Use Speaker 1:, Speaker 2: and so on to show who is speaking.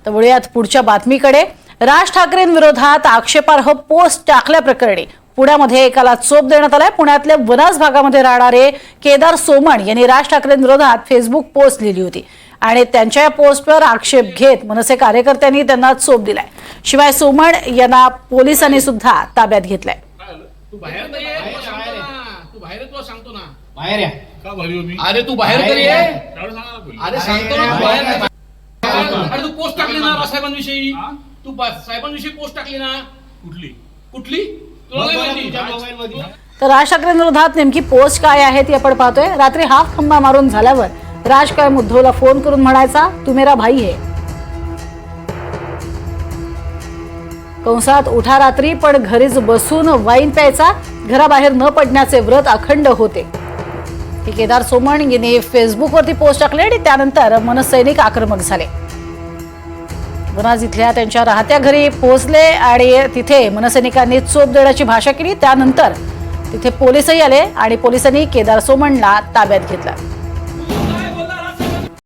Speaker 1: तर वळूयात पुढच्या बातमीकडे। राज ठाकरेंविरोधात आक्षेपार्ह पोस्ट टाकल्याप्रकरणी पुण्यामध्ये एकाला चोप देण्यात आलाय। पुण्यातल्या वनाज भागामध्ये राहणारे केदार सोमण यांनी राज ठाकरेंविरोधात फेसबुक पोस्ट लिहिली होती आणि त्यांच्या या पोस्टवर आक्षेप घेत मनसे कार्यकर्त्यांनी त्यांना चोप दिलाय। शिवाय सोमण यांना पोलिसांनी सुद्धा ताब्यात घेतलंय।
Speaker 2: तू बाहेर तर ये, तू बाहेर तुला सांगतो ना,
Speaker 3: बाहेर या
Speaker 2: का बाहेर येऊ मी?
Speaker 3: अरे तू बाहेर तर ये
Speaker 2: एवढं सांगा ना पहिले.
Speaker 3: अरे सांगतो ना तू बाहेर
Speaker 2: अरे तू पोस्ट टाकली ना साहेबांविषयी, तू साहेबांविषयी पोस्ट टाकली ना, कुठली कुठली तुला नाही माहिती?
Speaker 1: तर राज ठाकरेंविरोधात नेमकी पोस्ट काय आहे ती आपण पाहतोय। रात्री हाफ खंबा मारून झाल्यावर राज कायम उद्धवला फोन करून म्हणायचा, तू मेरा भाई है। कंसात उठा रात्री पण घरीच बसून वाईन प्यायचा, घराबाहेर न पडण्याचे व्रत अखंड होते। हे केदार सोमण यांनी फेसबुकवरती पोस्ट टाकले आणि त्यानंतर मनसैनिक आक्रमक झाले। वनाज इथल्या त्यांच्या राहत्या घरी पोहोचले आणि तिथे मनसैनिकांनी चोप देण्याची भाषा केली। त्यानंतर तिथे पोलिसही आले आणि पोलिसांनी केदार सोमणला ताब्यात घेतलं।